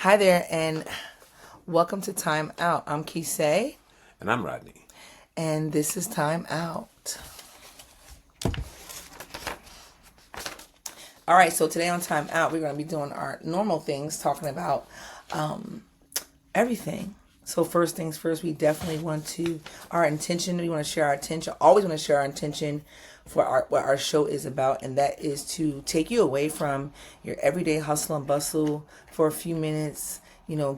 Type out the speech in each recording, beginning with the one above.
Hi there, and welcome to Time Out. I'm Kyseé. And I'm Rodney. And this is Time Out. All right, so today on Time Out, we're going to be doing our normal things, talking about everything. So first things first, we definitely want to, our intention, we want to share our intention, always want to share our intention for what our show is about, and that is to take you away from your everyday hustle and bustle for a few minutes,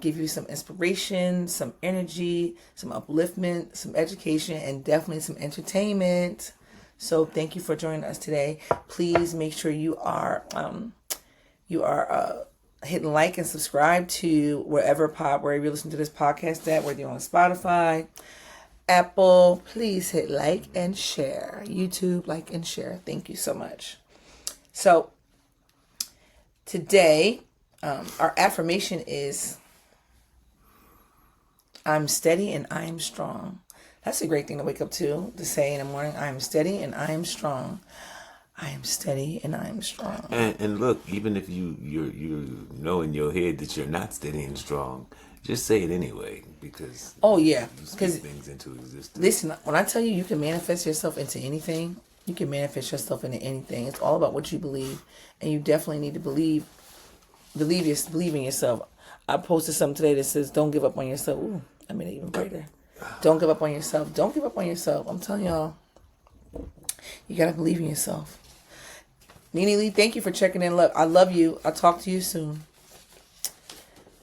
give you some inspiration, some energy, some upliftment, some education, and definitely some entertainment. So thank you for joining us today. Please make sure you are hitting like and subscribe to wherever you listen to this podcast at, whether you're on Spotify, Apple. Please hit like and share. YouTube, like and share. Thank you so much. So today, our affirmation is, I'm steady and I am strong. That's a great thing to wake up to say in the morning. I am steady and I am strong. I am steady and I am strong. And look, even if you know in your head that you're not steady and strong, just say it anyway, because you speak things into existence. Listen, when I tell you can manifest yourself into anything, you can manifest yourself into anything. It's all about what you believe, and you definitely need to believe in yourself. I posted something today that says, "Don't give up on yourself." Ooh, I made it even brighter. Don't give up on yourself. Don't give up on yourself. I'm telling y'all, you gotta believe in yourself. Nene Lee, thank you for checking in. Love, I love you. I'll talk to you soon.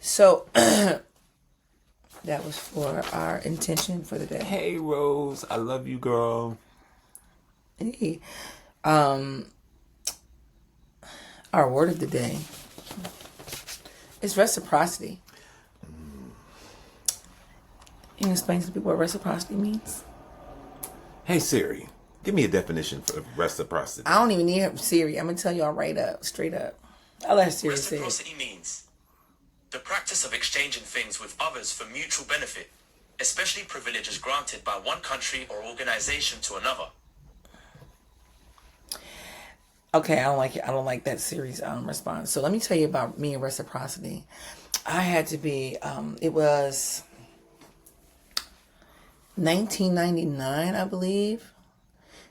So that was for our intention for the day. Hey Rose, I love you, girl. Hey, our word of the day is reciprocity. Can you explain to people what reciprocity means? Hey Siri, give me a definition for reciprocity. I don't even need Siri. I'm going to tell y'all straight up. I'll let Siri say it. Reciprocity means the practice of exchanging things with others for mutual benefit, especially privileges granted by one country or organization to another. Okay, I don't like it. I don't like that Siri's response. So let me tell you about me and reciprocity. I had to be, it was 1999, I believe,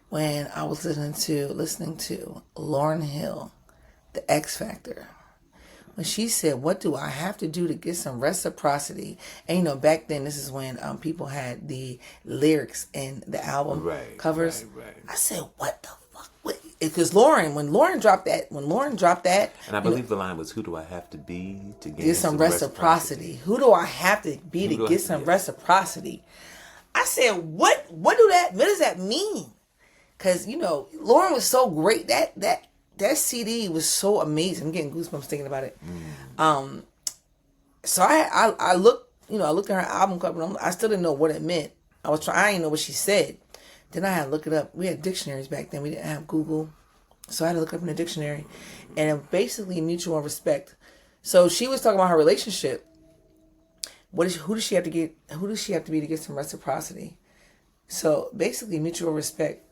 when I was listening to Lauryn Hill, The X Factor. When she said, "What do I have to do to get some reciprocity?" And back then, this is when people had the lyrics in the album covers. Right. I said, "What the fuck?" Because when Lauryn dropped that, and I believe the line was, "Who do I have to be to get some reciprocity? Who do I have to be to get some reciprocity?" I said, "What does that mean?" Because Lauryn was so great. That CD was so amazing. I'm getting goosebumps thinking about it. So I looked at her album cover. I still didn't know what it meant. I didn't know what she said. Then I had to look it up. We had dictionaries back then. We didn't have Google, so I had to look it up in the dictionary. And it basically mutual respect. So she was talking about her relationship. Who does she have to be to get some reciprocity? So basically, mutual respect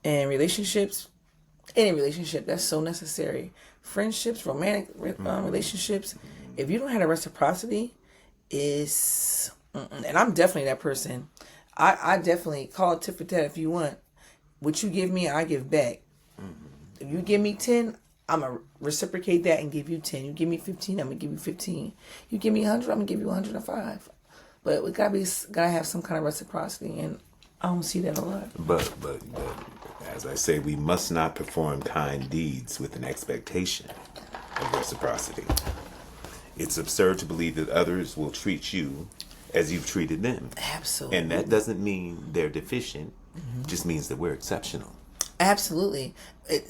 and relationships. Any relationship, that's so necessary. Friendships, romantic relationships. If you don't have a reciprocity, and I'm definitely that person. I definitely call it tit for tat if you want. What you give me, I give back. If you give me 10, I'm going to reciprocate that and give you 10. You give me 15, I'm going to give you 15. You give me 100, I'm going to give you 105. But we gotta have some kind of reciprocity, and I don't see that a lot. But as I say, we must not perform kind deeds with an expectation of reciprocity. It's absurd to believe that others will treat you as you've treated them. Absolutely. And that doesn't mean they're deficient. It just means that we're exceptional. Absolutely.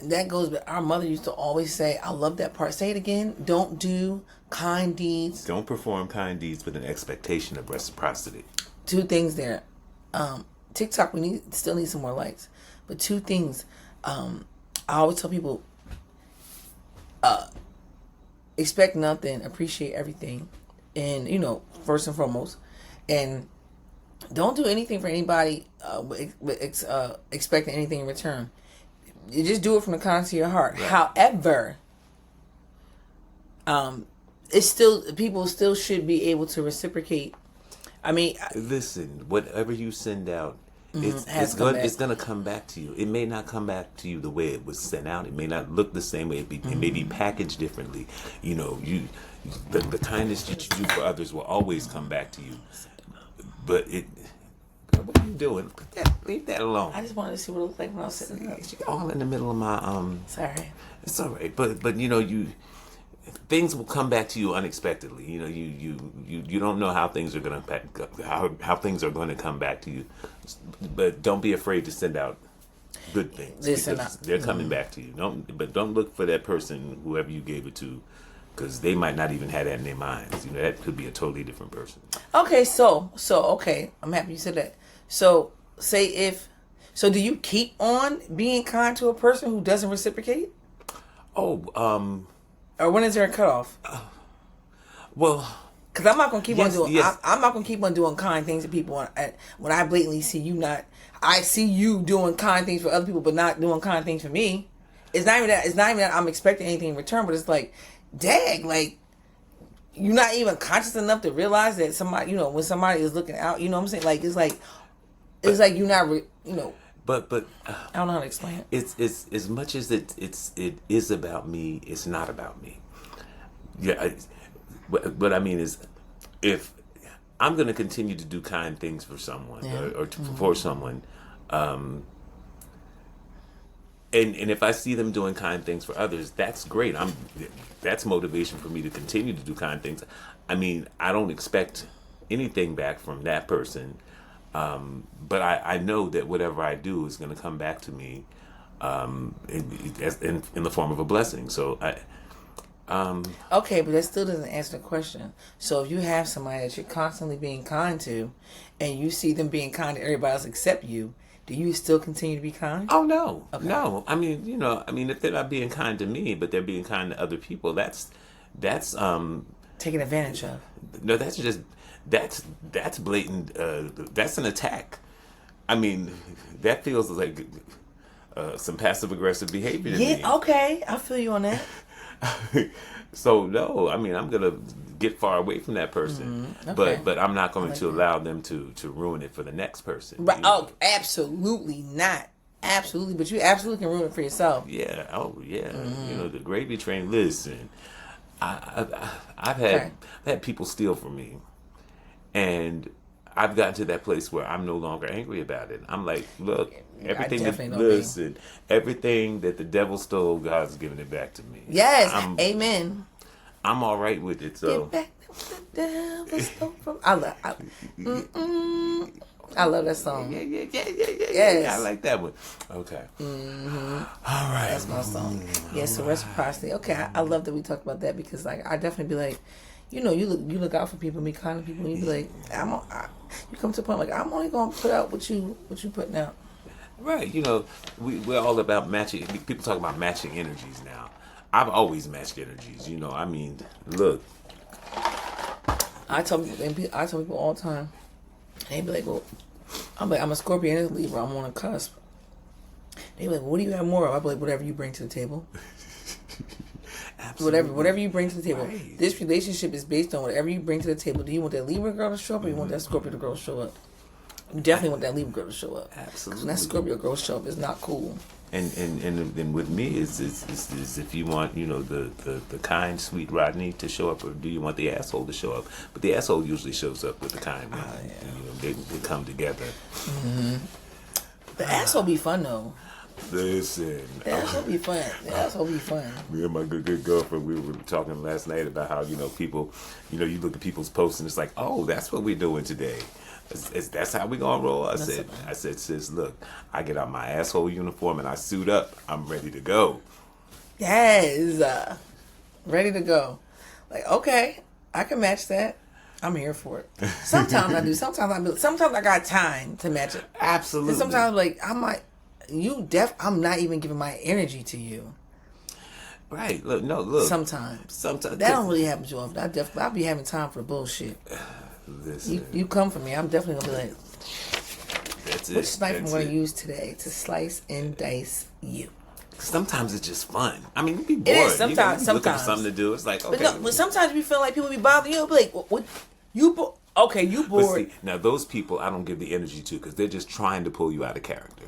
That goes back. Our mother used to always say, I love that part. Say it again. Don't do kind deeds. Don't perform kind deeds with an expectation of reciprocity. Two things there. TikTok, we still need some more likes. But two things. I always tell people, expect nothing, appreciate everything. And, first and foremost. And don't do anything for anybody expecting anything in return. You just do it from the kindness of your heart. Right. However, it's still, people still should be able to reciprocate. I mean, listen, whatever you send out, it's gonna come back to you. It may not come back to you the way it was sent out. It may not look the same way. It may be packaged differently. You know, the kindness that you do for others will always come back to you. But what are you doing? Leave that alone. I just wanted to see what it looked like when I was sitting up. You're all in the middle of my Sorry. It's all right, but you know, things will come back to you unexpectedly. You know, you don't know how things are gonna how things are going to come back to you. But don't be afraid to send out good things. Listen, because they're coming back to you. Don't look for that person, whoever you gave it to, because they might not even have that in their minds. You know, that could be a totally different person. Okay, so okay, I'm happy you said that. So do you keep on being kind to a person who doesn't reciprocate? Or when is there a cutoff? Well, because I'm not gonna keep on doing. Yes. I'm not gonna keep on doing kind things to people when I blatantly see you not. I see you doing kind things for other people, but not doing kind things for me. It's not even that. It's not even that I'm expecting anything in return. But it's like, dang, like you're not even conscious enough to realize that somebody, you know, when somebody is looking out, you know what I'm saying? Like it's like you're not, you know. But I don't know how to explain it. It's as much as it is about me. It's not about me. Yeah, what I mean is, if I'm going to continue to do kind things for someone or for someone, and if I see them doing kind things for others, that's great. That's motivation for me to continue to do kind things. I mean, I don't expect anything back from that person. But I know that whatever I do is going to come back to me in the form of a blessing. So okay, but that still doesn't answer the question. So if you have somebody that you're constantly being kind to, and you see them being kind to everybody else except you, do you still continue to be kind? Oh no, okay. No. I mean, you know, if they're not being kind to me, but they're being kind to other people, that's taking advantage of. No, that's just. That's blatant. That's an attack. I mean, that feels like some passive aggressive behavior to me. Yeah, okay, I feel you on that. So no, I mean, I'm gonna get far away from that person, okay. but I'm not going to allow them to ruin it for the next person. Right? Oh, absolutely not. Absolutely, but you absolutely can ruin it for yourself. Yeah. Oh, yeah. You know, the gravy train. Listen, I've had people steal from me. And I've gotten to that place where I'm no longer angry about it. I'm like, look, everything that the devil stole, God's giving it back to me. Yes, amen. I'm all right with it. So get back what the devil stole from. I love that song. Yeah. Yes. I like that one. Okay. All right. That's my song. Yes, so reciprocity. Okay, I love that we talked about that because like I definitely be like, you know, you look out for people, be kind to people, and you be like, you come to a point like I'm only gonna put out what you putting out. Right. You know, we're all about matching. People talk about matching energies now. I've always matched energies. You know, I mean, look. I tell people all the time. They be like, well, I'm a Scorpio and a Libra. I'm on a cusp. They be like, well, what do you have more of? I be like, whatever you bring to the table. Whatever you bring to the table. Right. This relationship is based on whatever you bring to the table. Do you want that Libra girl to show up, or you want that Scorpio girl to show up? You definitely want that Libra girl to show up. Absolutely. When that Scorpio girl show up is not cool. And with me is if you want, you know, the kind, sweet Rodney to show up, or do you want the asshole to show up? But the asshole usually shows up with the kind one. You know, they come together. Mm-hmm. The asshole be fun though. Listen, the asshole be fun. The asshole be fun. Me and my good girlfriend, we were talking last night about how, you know, people, you know, you look at people's posts and it's like, oh, that's what we're doing today. That's how we gonna roll. I said, sis, look, I get out my asshole uniform and I suit up. I'm ready to go. Yes, ready to go. Like, okay, I can match that. I'm here for it. Sometimes I do. Sometimes I got time to match it. Absolutely. And sometimes like I'm not even giving my energy to you. Right. Look. Sometimes that don't really happen too often. I'll be having time for the bullshit. Listen. You come for me, I'm definitely gonna be like, that's it. which knife I'm gonna use today to slice and dice you? sometimes it's just fun. I mean, you be bored. It is sometimes. You looking for something to do. It's like, okay. But sometimes you feel like people be bothering you. Be like, what? You okay? You bored? But see, now those people, I don't give the energy to because they're just trying to pull you out of character.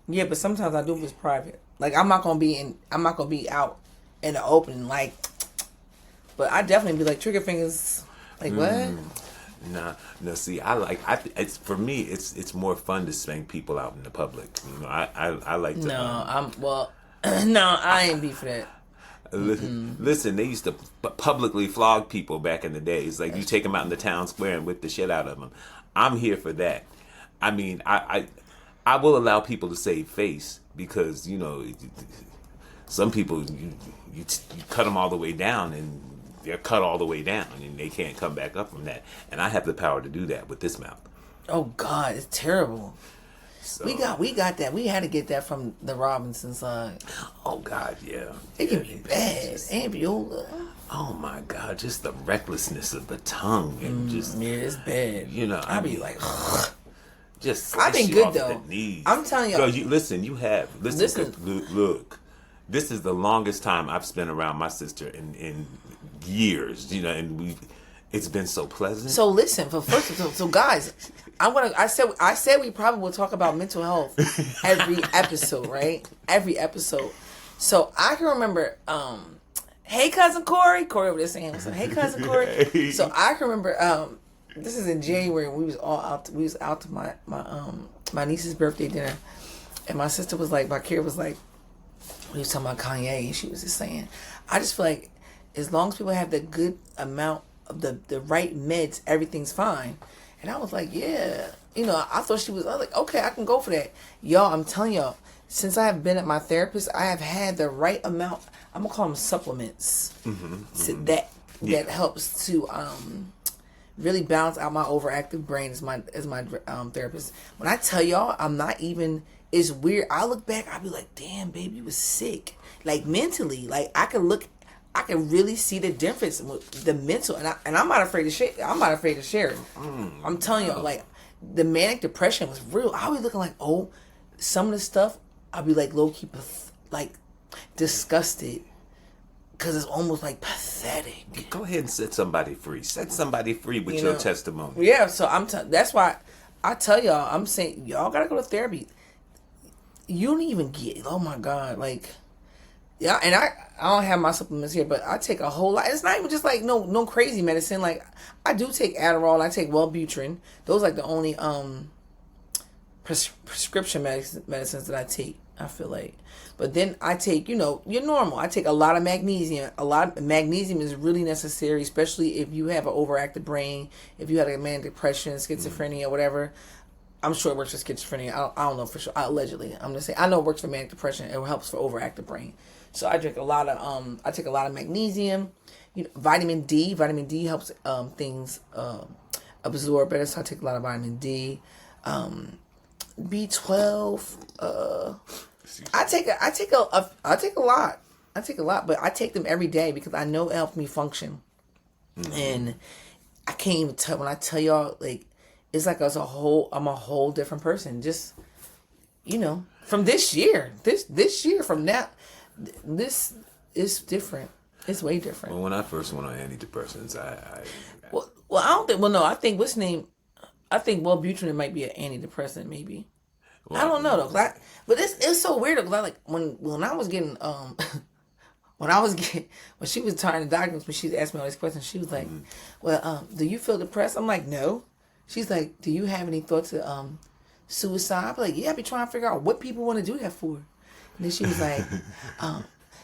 Yeah, but sometimes I do if it's private. Like I'm not gonna be out in the open. Like, but I definitely be like trigger fingers. Like what? No. See, it's for me. It's more fun to spank people out in the public. You know, I like to. No, I ain't be for that. Listen, they used to publicly flog people back in the days. Like you take them out in the town square and whip the shit out of them. I'm here for that. I mean, I will allow people to save face because you know some people you cut them all the way down and they're cut all the way down and they can't come back up from that. And I have the power to do that with this mouth. Oh God, it's terrible. So, we got that. We had to get that from the Robinson side. Oh God, yeah. It can be bad. Ambiola. Oh my God, just the recklessness of the tongue and just yeah, it's bad. You know, I be like, just I've been good though. I'm telling you. Girl, you have. Listen. Look, this is the longest time I've spent around my sister in years. You know, and it's been so pleasant. So listen, so guys, I said we probably will talk about mental health every episode, right? Every episode. So I can remember, hey cousin Corey over there saying, hey cousin Corey. Hey. So I can remember, this is in January when we was out to my niece's birthday dinner, and my sister was like, Kira was like, we was talking about Kanye, and she was just saying, I just feel like as long as people have the good amount of the right meds, everything's fine. And I was like, yeah. You know, I was like, okay, I can go for that. Y'all, I'm telling y'all, since I have been at my therapist, I have had the right amount, I'm going to call them supplements, that helps to really balance out my overactive brain as my therapist. When I tell y'all, I'm not even, it's weird. I look back, I'll be like, damn, baby, you was sick. Like, mentally, like, I can really see the difference with the mental, and I'm not afraid to share. I'm not afraid to share it. I'm telling you, like the manic depression was real. I was looking like, some of the stuff I'll be like low key, like disgusted, because it's almost like pathetic. Go ahead and set somebody free. Set somebody free with your testimony. Yeah, so that's why I tell y'all. I'm saying y'all gotta go to therapy. You don't even get. Oh my God, like. Yeah, and I don't have my supplements here, but I take a whole lot. It's not even just like no crazy medicine. Like I do take Adderall, I take Wellbutrin. Those are like the only prescription medicines that I take. I feel like, but then I take your normal. I take a lot of magnesium. A lot of magnesium is really necessary, especially if you have an overactive brain, if you have a manic depression, schizophrenia, whatever. I'm sure it works for schizophrenia. I don't know for sure. Allegedly, I'm just saying. I know it works for manic depression. It helps for overactive brain. So I drink a lot of I take a lot of magnesium, vitamin D. Vitamin D helps things absorb better. So I take a lot of vitamin D, B12. I take a lot, but I take them every day because I know it helps me function. And I can't even tell when I tell y'all, like, it's like I'm a whole different person. Just from this year, from now. This is different. It's way different. Well, when I first went on antidepressants, I I think what's name? I think Wellbutrin might be an antidepressant, maybe. Well, I don't know though. But it's so weird because I like when I was getting when she was trying to diagnose me, she asked me all these questions. She was like, "Well, do you feel depressed?" I'm like, "No." She's like, "Do you have any thoughts of suicide?" I'm like, "Yeah, I be trying to figure out what people want to do that for." And then she was like,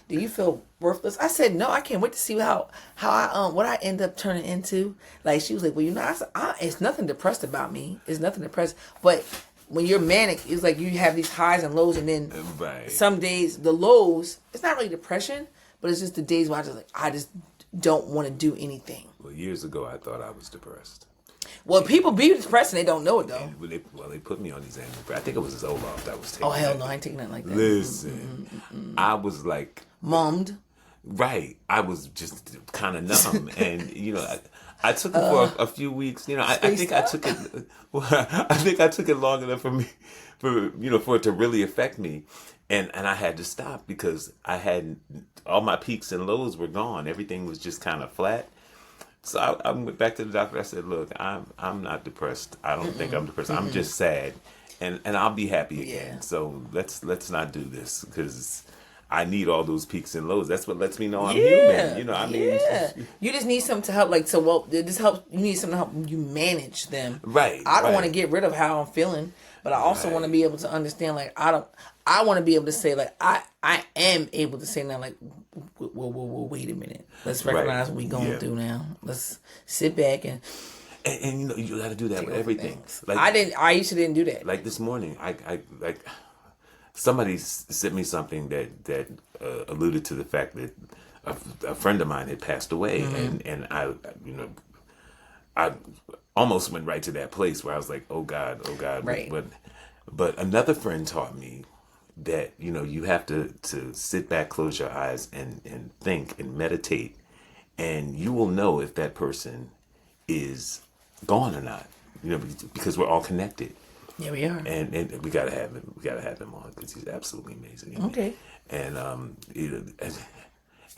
"Do you feel worthless?" I said, "No, I can't wait to see how I what I end up turning into." Like she was like, "Well, I said, it's nothing depressed about me. It's nothing depressed. But when you're manic, it's like you have these highs and lows, and then some days the lows. It's not really depression, but it's just the days where I just don't want to do anything." Well, years ago, I thought I was depressed. Well, people be depressed and they don't know it though. They put me on these antidepressants. I think it was Zoloft that was taking. Oh hell no, I ain't taking nothing like that. Listen, I was like mummed. Right. I was just kind of numb. And, I took it for a few weeks. I think I took it, I think I took it long enough for it to really affect me. And I had to stop because all my peaks and lows were gone. Everything was just kind of flat. So I went back to the doctor. I said, "Look, I'm not depressed. I don't think I'm depressed. I'm just sad, and I'll be happy again. So let's not do this because I need all those peaks and lows. That's what lets me know I'm human. You just need something to help. This helps. You need something to help you manage them. Right. I don't want to get rid of how I'm feeling, but I also want to be able to understand. I want to be able to say I am able to say now whoa, wait a minute. Let's recognize what we're going through now. Let's sit back and you got to do that with everything. I used to didn't do that. Like this morning, I somebody sent me something that alluded to the fact that a friend of mine had passed away, and I almost went right to that place where I was like, oh God. Right. But another friend taught me that you have to sit back, close your eyes, and think and meditate, and you will know if that person is gone or not. Because we're all connected. Yeah, we are. And we gotta have him. We gotta have him on because he's absolutely amazing. Okay. And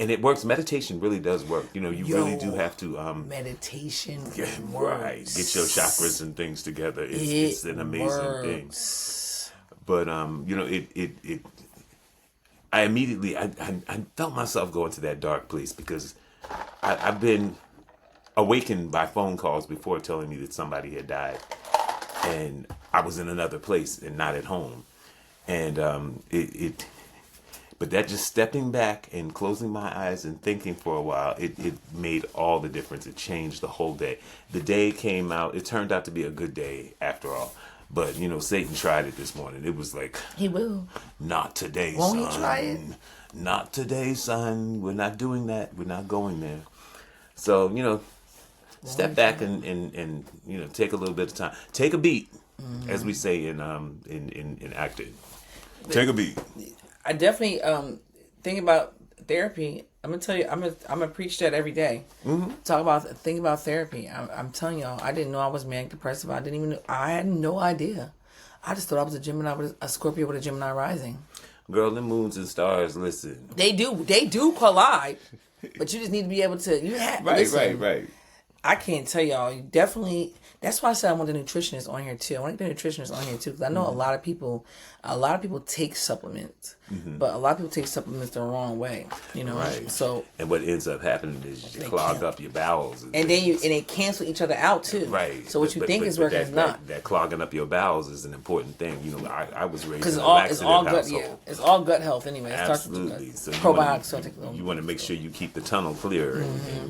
and it works. Meditation really does work. You really do have to meditation. Right. Get your chakras and things together. It's an amazing thing. But I immediately I felt myself go into that dark place because I've been awakened by phone calls before telling me that somebody had died, and I was in another place and not at home, and but that just stepping back and closing my eyes and thinking for a while, it made all the difference. It changed the whole day. The day came out. It turned out to be a good day after all. But, Satan tried it this morning. It was like... He will. Not today, Won't son. Won't he try it? Not today, son. We're not doing that. We're not going there. So, step back and take a little bit of time. Take a beat, as we say in acting. Take a beat. I definitely think about therapy. I'm gonna tell you, I'm gonna preach that every day. Think about therapy. I'm telling y'all, I didn't know I was manic depressive. I didn't even know. I had no idea. I just thought I was a Scorpio with a Gemini rising. Girl, the moons and stars. Listen, they do collide, but you just need to be able to. Right. I can't tell y'all. You definitely. That's why I said I want the nutritionist on here too. I want the nutritionist on here too because I know a lot of people take supplements, but a lot of people take supplements the wrong way. Right. So and what ends up happening is you clog up your bowels, and they cancel each other out too. Right. So what you think is working is not. That clogging up your bowels is an important thing. I was raised in a laxative it's all gut. Household. Yeah, it's all gut health anyway. It Absolutely. So probiotics. You want to make sure you keep the tunnel clear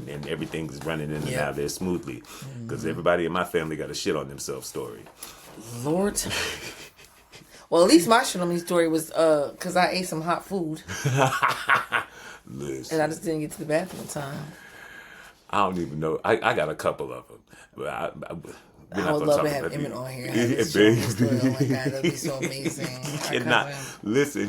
and everything's running in and out there smoothly. Because everybody in my family got a shit on themselves story. Lord. Well, at least my shit on me story was because I ate some hot food. Listen. And I just didn't get to the bathroom in time. I don't even know. I got a couple of them. But I would love to have Emmett on here. Oh my God, that'd be so amazing.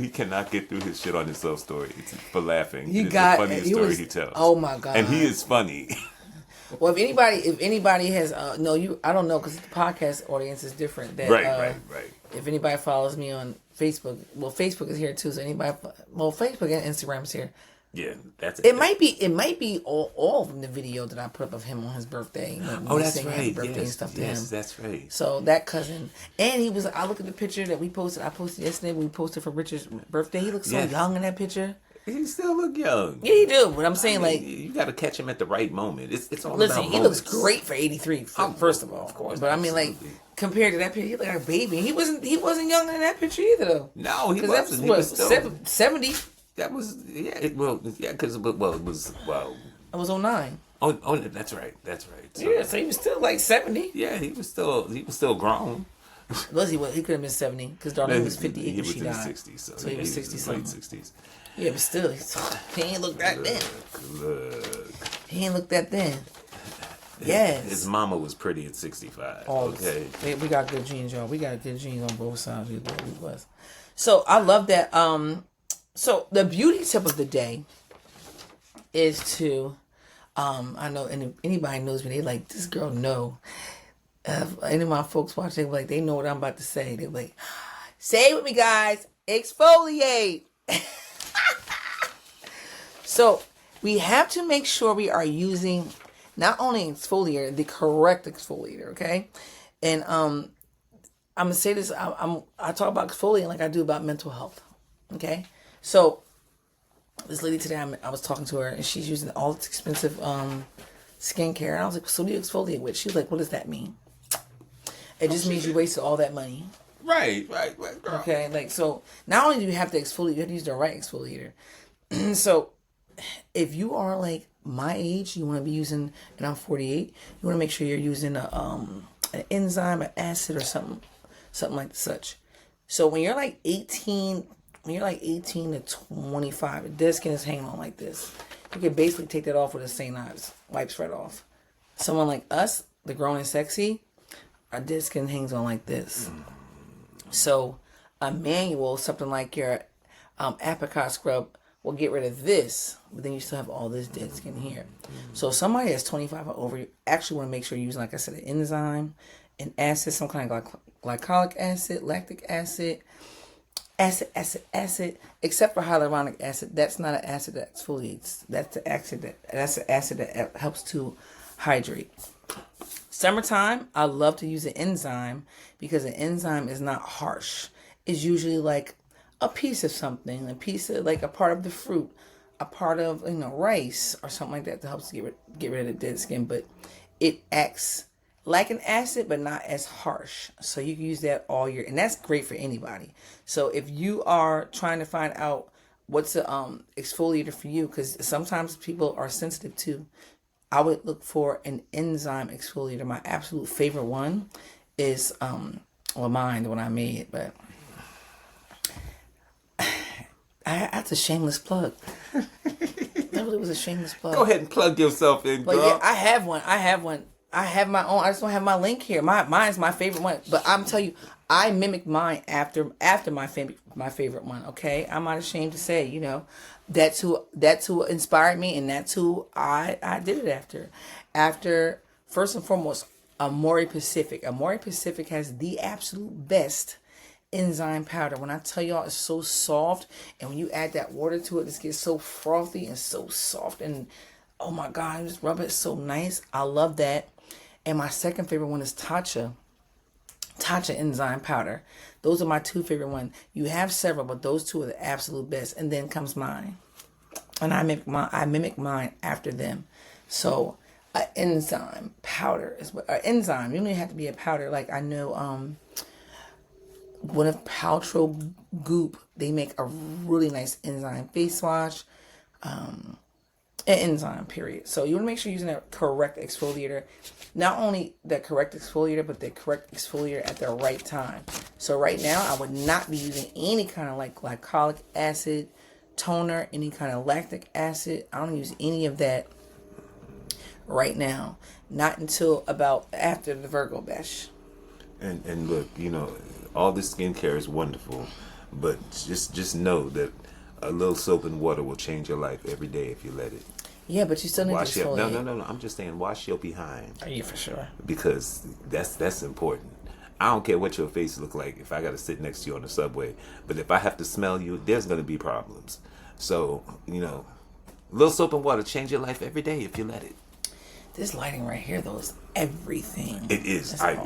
He cannot get through his shit on himself story for laughing. It's the funniest story he tells. Oh my God. And he is funny. Well, if anybody has I don't know because the podcast audience is different. Right. If anybody follows me on Facebook, Facebook is here too. So Facebook and Instagram is here. Yeah, that's it. It might be all of the video that I put up of him on his birthday. That's right. Birthday and stuff to him. That's right. So that cousin, and he was. I look at the picture that we posted. I posted yesterday. We posted for Richard's birthday. He looks so young in that picture. He still look young. Yeah, he do. But I'm saying, you got to catch him at the right moment. It's all listen, about he moments. looks great for 83. First of all, of course. But absolutely. I mean, compared to that picture, he looked like a baby. He wasn't young in that picture either, though. No, he wasn't. He was still 70. That was because it was It was 09. Oh, that's right. So, so he was still like 70. Yeah, he was still grown. He could have been 70 because Darlene was 58 when she died. He was in his 60s, so he was 60 late 60s. Yeah, but still, he ain't look that then. He ain't look that then. Yes. His mama was pretty at 65. Okay. We got good genes, y'all. We got good genes on both sides. We was. So I love that. So the beauty tip of the day is to, I know anybody knows me, they like, this girl, no. Any of my folks watch, they like, they know what I'm about to say. They're like, say it with me, guys, exfoliate. So we have to make sure we are using not only exfoliator, the correct exfoliator, okay? And I'm gonna say this, I talk about exfoliating like I do about mental health, okay? So this lady today, I was talking to her, and she's using all this expensive skincare, and I was like, so what do you exfoliate with? She's like, what does that mean? It just means you wasted all that money. Right, girl. Okay, like, so not only do you have to exfoliate, you have to use the right exfoliator. So if you are like my age, you want to be using, and I'm 48, you want to make sure you're using an enzyme, an acid, or something like such. So when you're like 18 to 25, the dead skin is hanging on like this. You can basically take that off with a St. Ives, wipes right off. Someone like us, the grown and sexy, our dead skin hangs on like this. So a manual, something like your apricot scrub, will get rid of this, but then you still have all this dead skin here. So somebody that's 25 or over, you actually want to make sure you're using, like I said, an enzyme, an acid, some kind of glycolic acid, lactic acid, acid, except for hyaluronic acid. That's not an acid that exfoliates. That's the acid that helps to hydrate. Summertime, I love to use an enzyme because an enzyme is not harsh. It's usually like a piece of something, a piece of like a part of the fruit, a part of rice or something like that helps to get rid of the dead skin. But it acts like an acid, but not as harsh. So you can use that all year, and that's great for anybody. So if you are trying to find out what's the exfoliator for you, because sometimes people are sensitive too, I would look for an enzyme exfoliator. My absolute favorite one is mine, the one I made, but that's a shameless plug. That really was a shameless plug. Go ahead and plug yourself in, girl. But yeah, I have one. I have my own. I just don't have my link here. Mine's my favorite one. But I'm telling you, I mimicked mine after my favorite one. Okay, I'm not ashamed to say, that's who inspired me, and that's who I did it after. After, first and foremost, Amore Pacific. Amore Pacific has the absolute best enzyme powder. When I tell y'all, it's so soft, and when you add that water to it, it gets so frothy and so soft, and oh my God, you just rub it, so nice. I love that. And my second favorite one is Tatcha enzyme powder. Those are my two favorite ones. You have several, but those two are the absolute best. And then comes mine, and I mimic mine after them. So an enzyme powder is what. An enzyme, you don't even have to be a powder. Like I know Gwyneth Paltrow Goop, they make a really nice enzyme face wash. An enzyme, period. So you want to make sure you're using the correct exfoliator. Not only the correct exfoliator, but the correct exfoliator at the right time. So right now, I would not be using any kind of like glycolic acid, toner, any kind of lactic acid. I don't use any of that right now. Not until about after the Virgo bash. And look, all this skincare is wonderful, but just know that a little soap and water will change your life every day if you let it. Yeah, but you still need to exfoliate. No. I'm just saying, wash your behind. Oh, yeah, for sure. Because that's important. I don't care what your face look like if I got to sit next to you on the subway. But if I have to smell you, there's going to be problems. So, a little soap and water change your life every day if you let it. This lighting right here, though, is everything. It is. God,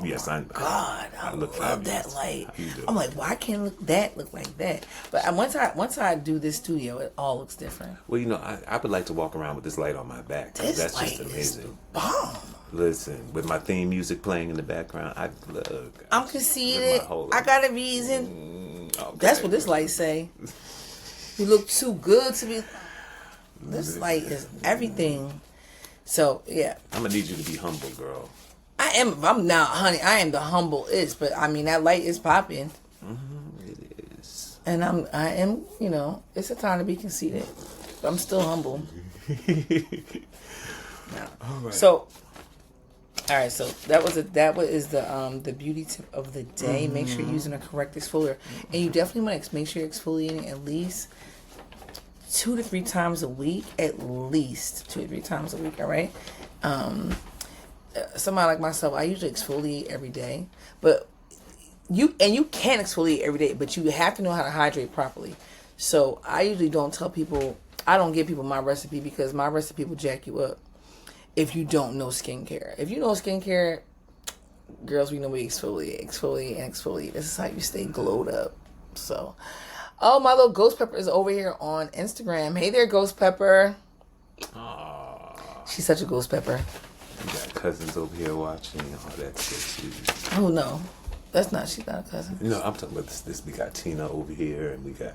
I love that light. I'm like, why can't that look like that? But once I do this studio, it all looks different. Well, I would like to walk around with this light on my back. This that's light just amazing. Is the bomb. Listen, with my theme music playing in the background, I'm conceited. I got a reason. Okay. That's what this light say. You look too good to be. This light is everything. So yeah, I'm gonna need you to be humble, girl. I'm now, honey. I am the humblest, but I mean that light is popping. It is. And I am. It's a time to be conceited, but I'm still humble. All right. So, all right. So that was the beauty tip of the day. Make sure you're using a correct exfoliator, and you definitely want to make sure you're exfoliating at least 2 to 3 times a week, at least 2 to 3 times a week. All right. Somebody like myself, I usually exfoliate every day, but you can exfoliate every day, but you have to know how to hydrate properly. So I usually don't tell people. I don't give people my recipe because my recipe will jack you up if you don't know skincare. If you know skincare, girls, we know we exfoliate, and exfoliate. This is how you stay glowed up. So, oh, my little Ghost Pepper is over here on Instagram. Hey there, Ghost Pepper. Aww. She's such a Ghost Pepper. You got cousins over here watching. Oh, that's good too. Oh no, that's not. She's not a cousin. No, I'm talking about this. We got Tina over here, and we got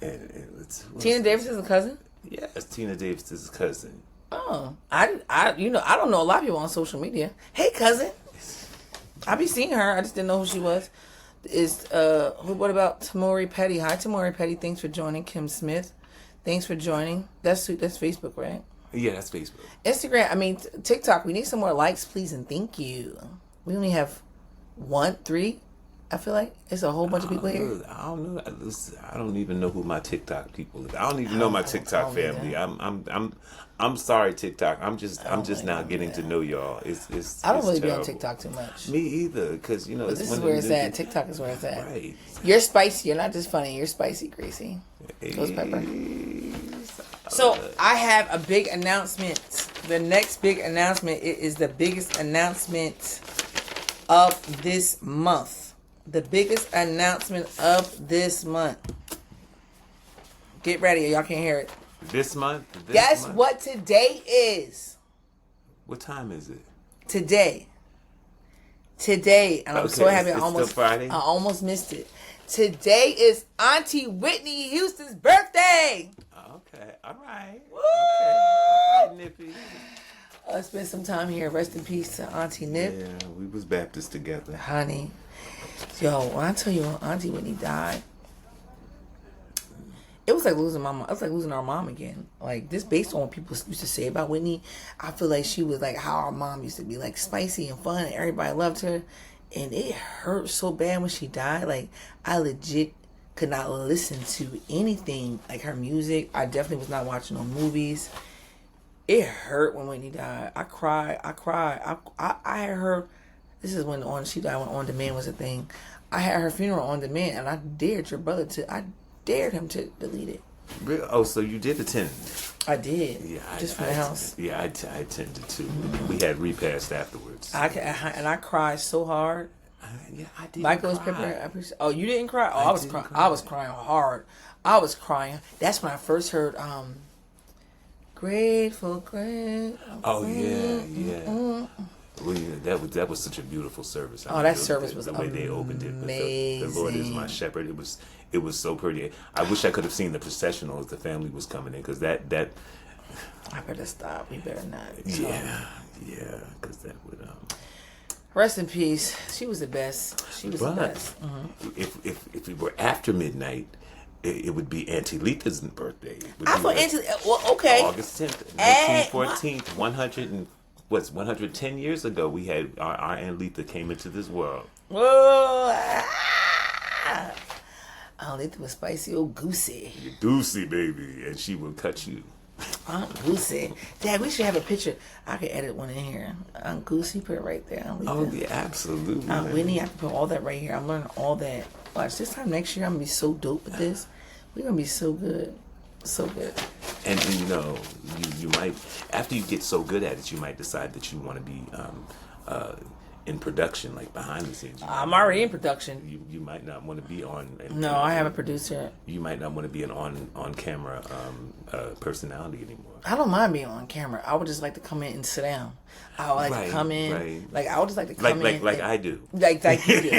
and Tina Davis is a cousin. Yes, Tina Davis is a cousin. Oh, I don't know a lot of people on social media. Hey, cousin. I be seeing her. I just didn't know who she was. What about Tamori Petty? Hi, Tamori Petty. Thanks for joining. Kim Smith. Thanks for joining. That's Facebook, right? Yeah, that's Facebook. Instagram. TikTok. We need some more likes, please, and thank you. We only have 3. I feel like it's a whole bunch of people here. I don't know. I don't even know who my TikTok people is. I don't even know my TikTok family. I'm sorry, TikTok. I'm just now getting to know y'all. It's I don't really terrible. be on TikTok too much. Me either, because But this is where it's at. TikTok is where it's at. Right. You're spicy. You're not just funny. You're spicy, Gracie. Ghost Pepper. So I have a big announcement. The next big announcement is the biggest announcement of this month. The biggest announcement of this month. Get ready, y'all can't hear it. This month? Guess what today is? What time is it? Today, and I'm so happy. It's still Friday? I almost missed it. Today is Auntie Whitney Houston's birthday. Okay, all right. Woo! Okay, all right, Nippy. I spent some time here. Rest in peace to Auntie Nip. Yeah, we was Baptist together. Honey. Yo, when I tell you when Auntie Whitney died, it was like losing my mom. It was like losing our mom again. Like, this based on what people used to say about Whitney, I feel like she was like how our mom used to be, like spicy and fun, and everybody loved her. And it hurt so bad when she died. Like, I legit could not listen to anything like her music. I definitely was not watching no movies. It hurt when Whitney died. I cried. I had her. This is when she died, when On Demand was a thing. I had her funeral on demand, and I dared I dared him to delete it. Really? Oh, so you did attend? I did. Yeah, just for the house. Yeah, I attended too. We had repast afterwards. I cried so hard. Yeah, I did. Michael's Pepper. Oh, you didn't cry? Oh, I was crying. I was crying hard. I was crying. That's when I first heard Grateful. Oh yeah. Well, yeah, that was such a beautiful service. That service was the way they opened it. Amazing. The Lord is my shepherd. It was so pretty. I wish I could have seen the processional as the family was coming in, because that. I better stop. We better not. Yeah, because that would. Rest in peace. She was the best. She was the best. Mm-hmm. If it were after midnight, it would be Auntie Letha's birthday. I thought okay. August 10th, 1914, 110 years ago, we had our Aunt Letha came into this world. Whoa! Aunt Letha was spicy old goosey. Goosey, baby, and she would cut you. Aunt Goosey. Dad, we should have a picture. I could edit one in here. Aunt Goosey, put it right there. Aunt Letha. Oh yeah, absolutely. Aunt Whitney, I can put all that right here. I'm learning all that. Watch, this time next year, I'm gonna be so dope with this. We're gonna be so good. So good. And you might, after you get so good at it, you might decide that you want to be in production, like behind the scenes. I'm already in production. You might not want to be on. No, I have a producer. You might not want to be an on camera personality anymore. I don't mind being on camera. I would just like to come in and sit down. I would like to come in. Right. Like, I would just like to come in. Like I do. Like you do.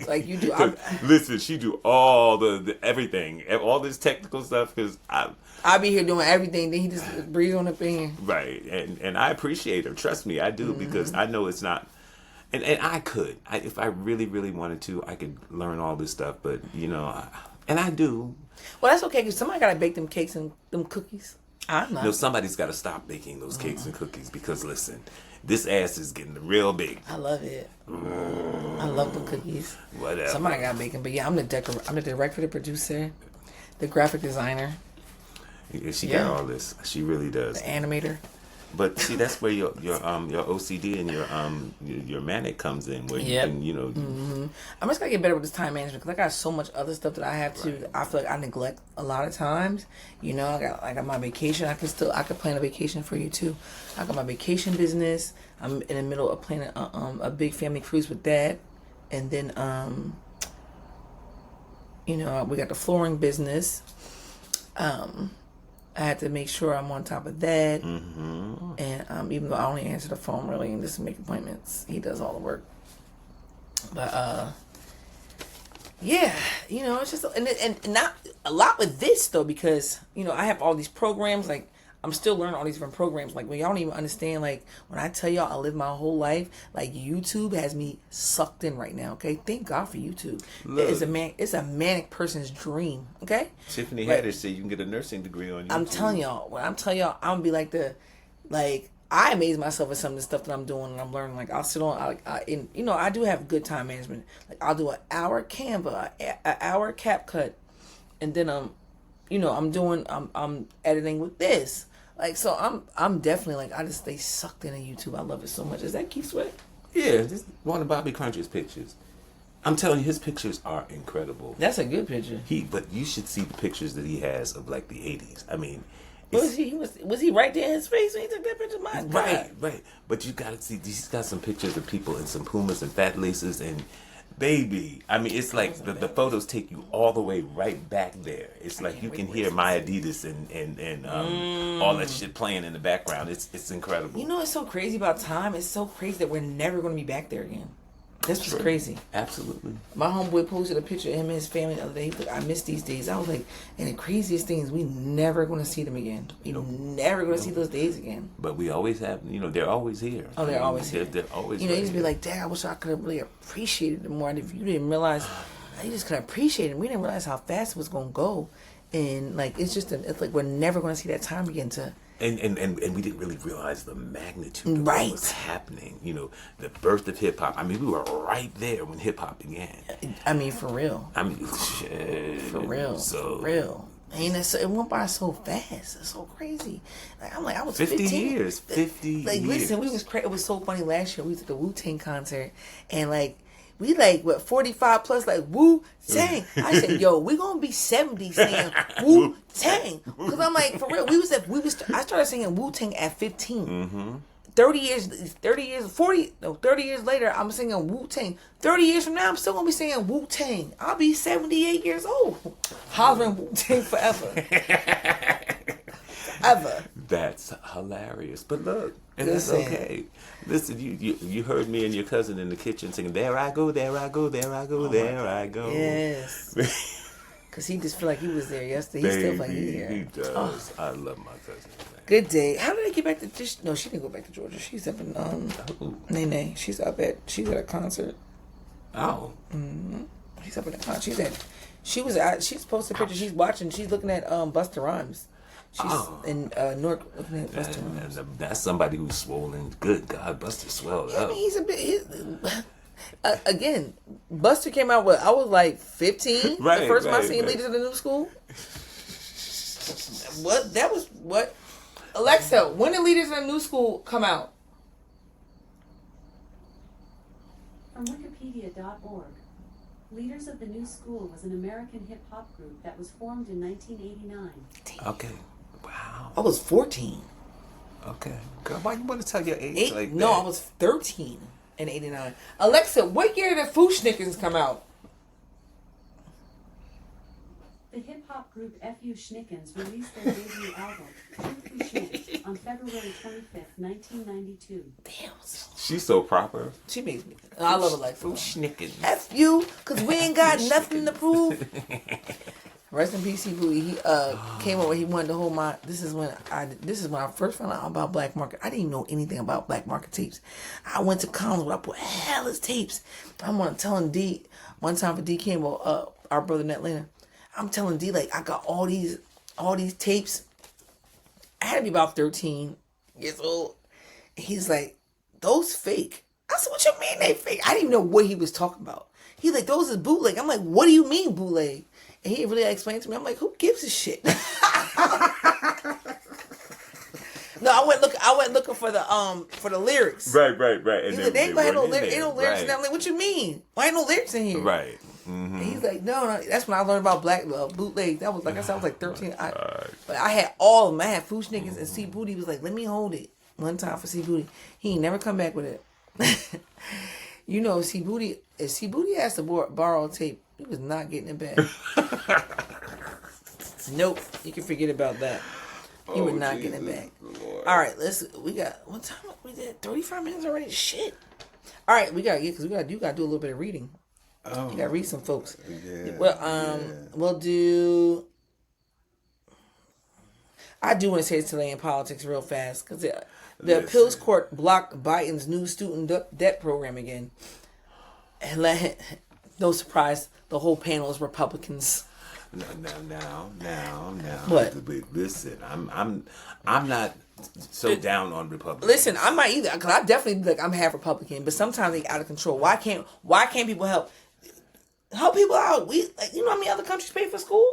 Like you do. Listen, she do all the everything, all this technical stuff, because I be here doing everything. Then he just breathe on up in here. Right, and I appreciate her. Trust me, I do, because I know it's not. And I could, if I really, really wanted to, I could learn all this stuff. But and I do. Well, that's okay, because somebody gotta bake them cakes and them cookies. I'm not. No, somebody's got to stop baking those cakes and cookies, because listen, this ass is getting real big. I love it. I love the cookies. Whatever. Somebody got to bake them, but yeah, I'm the director, the producer, the graphic designer. Yeah, she Yeah. got all this. She really does. The animator. But see, that's where your OCD and your manic comes in, where you Yep. can, you know. I'm just gonna get better with this time management because I got so much other stuff that I have to. Right. I feel like I neglect a lot of times. You know, I got my vacation. I could plan a vacation for you too. I got my vacation business. I'm in the middle of planning a big family cruise with that, and then you know, we got the flooring business. I had to make sure I'm on top of that. Mm-hmm. And even though I only answer the phone really and just make appointments, he does all the work. But yeah, you know, it's just and not a lot with this though, because you know I have all these programs. Like I'm still learning all these different programs. Like when y'all don't even understand. Like when I tell y'all I live my whole life, like YouTube has me sucked in right now. Okay, thank God for YouTube. Look. It's a manic person's dream. Okay, Tiffany Like, Haddish said you can get a nursing degree on YouTube. I'm telling y'all, I'm gonna be like I amaze myself at some of the stuff that I'm doing and I'm learning. Like I'll sit on, and you know, I do have good time management. Like I'll do an hour Canva, an hour CapCut, and then you know, I'm editing with this. Like so, I'm definitely like I just stay sucked into YouTube. I love it so much. Is that Keith Sweat? Yeah, just one of Bobby Cruncher's pictures. I'm telling you, his pictures are incredible. That's a good picture. But you should see the pictures that he has of like the '80s. I mean, Was he right there in his face when he took that picture? My God. right. But you gotta see, he's got some pictures of people in some Pumas and fat laces and baby. I mean, it's like the photos take you all the way right back there. It's like you can hear My Adidas and all that shit playing in the background. It's incredible. You know what's so crazy about time? It's so crazy that we're never going to be back there again. This was True. crazy. Absolutely. My homeboy posted a picture of him and his family the other day. He was like, I miss these days. I was like, and the craziest thing is we never going to see them again. We never going to see those days again. But we always have, you know, they're always here. Oh, they're always here. They're always You know, right you just be here. like, dang, I wish I could have really appreciated it more. And if you didn't realize, you just could appreciate it. We didn't realize how fast it was going to go. And like, it's like we're never going to see that time again to... And we didn't really realize the magnitude of Right. what was happening. You know, the birth of hip hop. I mean, we were right there when hip hop began. I mean, for real. I mean, shit. For real. So, For real. And it went by so fast. It's so crazy. Like I'm like, I was 50 15. years. 50 like, years. listen, it was so funny last year. We was at the Wu-Tang concert. And like, we like, what, 45 plus, like, Wu-Tang. I said, yo, we gonna be 70 saying Wu-Tang. Because I'm like, for real, I started singing Wu-Tang at 15. Mm-hmm. 30 years later, I'm singing Wu-Tang. 30 years from now, I'm still gonna be singing Wu-Tang. I'll be 78 years old. Hollering Wu-Tang forever. Ever. That's hilarious. But look, and that's Listen. okay. Listen, you heard me and your cousin in the kitchen singing, there I go, there I go, there I go, there I go. Yes. Because he just feel like he was there yesterday. He still feel like he's here. He does. Oh. I love my cousin. Good day. How did I get back to... No, she didn't go back to Georgia. She's up in... Nene. She's at a concert. Oh. Mm-hmm. She's up in a concert. She's posted a picture. She's watching. She's looking at Busta Rhymes. She's in Newark looking at Busta Rhymes. That's somebody who's swollen. Good God, Buster swelled I up. mean, he's a bit... again, Buster came out I was like 15. Right, the first time I right, seen right. Leaders of the New School. What? Alexa, when did Leaders of the New School come out? From Wikipedia.org, Leaders of the New School was an American hip-hop group that was formed in 1989. Okay. Wow. I was 14. Okay. Girl, why you want to tell your age like that? No, I was 13 in 89. Alexa, what year did Fu-Schnickens come out? The hip-hop group F.U. Schnickens released their debut album, True Schnick, on February 25th, 1992. Damn. She's so proper. She makes me... I love Alexa. Schnicken. F you, because we ain't got nothing to prove. Rest in peace, he came over. He wanted to hold my. This is when I first found out about black market. I didn't know anything about black market tapes. I went to college where I bought hellas tapes. I'm telling D one time for D Campbell, our brother in Atlanta. I'm telling D like I got all these tapes. I had to be about 13 years old. And he's like, those fake. I said, what you mean they fake? I didn't even know what he was talking about. He's like, those is bootleg. I'm like, what do you mean bootleg? And he really explained to me. I'm like, who gives a shit? I went looking for the lyrics. Right. And He's like, they ain't gonna have no lyrics. Ain't no lyrics. Right. And I'm like, what you mean? Why ain't no lyrics in here? Right. And he's like, no. That's when I learned about black bootleg. That was like I said, I was like 13. But I had all of them. I had Foosh Niggas and C Booty was like, let me hold it one time for C Booty. He ain't never come back with it. You know, C Booty. If C Booty asked to borrow a tape, he was not getting it back. Nope, you can forget about that. He would not get it back. Lord. All right, we got what time? We did 35 minutes already. Shit. All right, we gotta get because you gotta do a little bit of reading. Oh, you gotta read some folks. Yeah. Well, we'll do. I do want to say this today in politics real fast because the appeals court blocked Biden's new student debt program again, and no surprise, the whole panel is Republicans. Now. What? Listen, I'm not so down on Republicans. Listen, I'm not either because I definitely I'm half Republican, but sometimes they out of control. Why can't people help people out? You know how many other countries pay for school?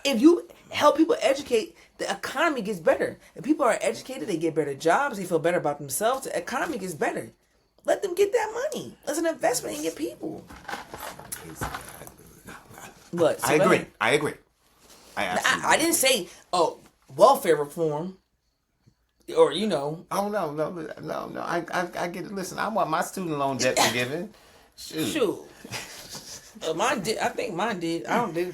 If you help people educate, the economy gets better. If people are educated, they get better jobs. They feel better about themselves. The economy gets better. Let them get that money. It's an investment in your people. What? So I agree. I didn't say welfare reform or Oh no. I get it. Listen, I want my student loan debt forgiven. Shoot. Mine did. I think mine did. I don't do.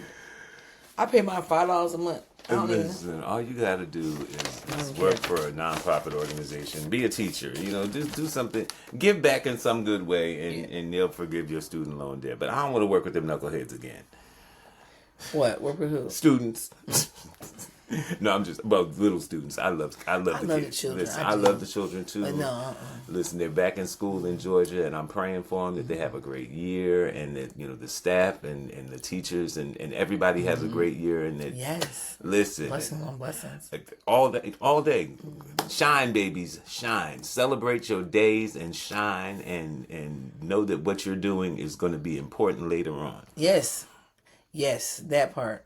I pay mine $5 a month. Listen, all you got to do is work for a nonprofit organization, be a teacher, do something, give back in some good way, and they'll forgive your student loan debt. But I don't want to work with them knuckleheads again. What? Work with who? Students. No, I'm just little students. I love the kids. The children. Listen, I love the children too. But no. Listen, they're back in school in Georgia, and I'm praying for them that they have a great year, and that the staff and the teachers and everybody has a great year, and that listen, blessings on blessings, all day, shine, babies, shine, celebrate your days and shine, and know that what you're doing is going to be important later on. Yes, that part.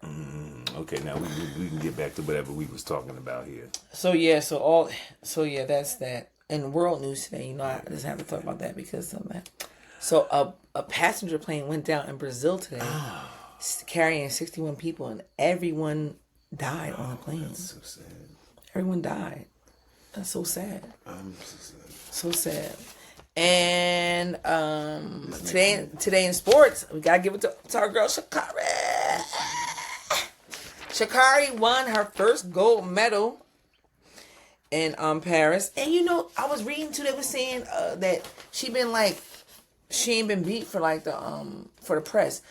Okay, now we can get back to whatever we was talking about here. That's that. In world news today, I just have to talk about that because of that. So a passenger plane went down in Brazil today, carrying 61 people, and everyone died on the plane. That's so sad. Everyone died. That's so sad. I'm so sad. So sad. And today in sports, we gotta give it to our girl Sha'Carri. Sha'Carri won her first gold medal in Paris. And I was reading too. They were saying that she ain't been beat for for the press,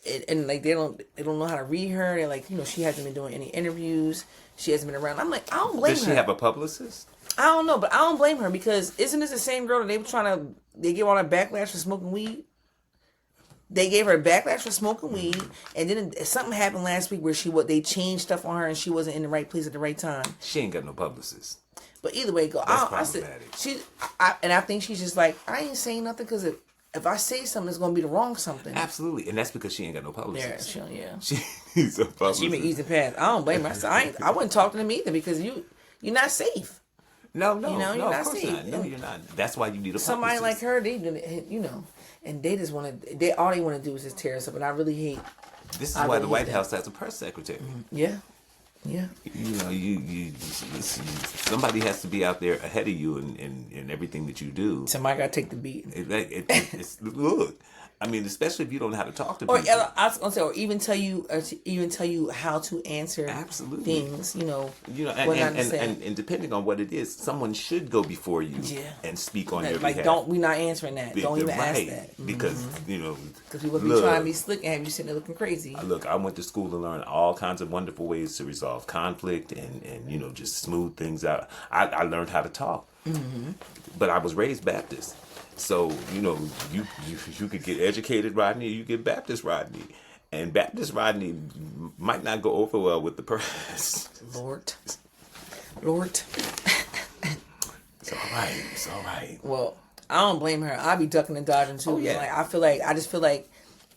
and they don't know how to read her. They're she hasn't been doing any interviews. She hasn't been around. I'm like, I don't blame her. Does she have a publicist? I don't know, but I don't blame her because isn't this the same girl that they gave all that backlash for smoking weed? They gave her a backlash for smoking weed, and then something happened last week where they changed stuff on her and she wasn't in the right place at the right time. She ain't got no publicist. But either way, That's problematic. I think she's just like, I ain't saying nothing because if I say something, it's gonna be the wrong something. Absolutely, and that's because she ain't got no publicist. Yeah. She needs a publicist. She been easy past. I don't blame her. I wouldn't talk to them either because you're not safe. No, you're of not course safe. not. No, you're not. That's why you need a somebody publicist. like her. And they just want to. All they want to do is just tear us up, and I really hate. This is why the White House has a press secretary. Yeah. You somebody has to be out there ahead of you in everything that you do. Somebody got to take the beat. Look. I mean, especially if you don't know how to talk to people. I was gonna say, or even tell you how to answer things. And depending on what it is, someone should go before you and speak on your behalf. We're not answering that. Don't even ask that because people be trying to be slick and have you sitting there looking crazy. Look, I went to school to learn all kinds of wonderful ways to resolve conflict and just smooth things out. I learned how to talk, but I was raised Baptist. So, you could get educated Rodney, or you get Baptist Rodney. And Baptist Rodney might not go over well with the press. Lord. It's all right. Well, I don't blame her. I'll be ducking and dodging too. Oh, yeah. I just feel like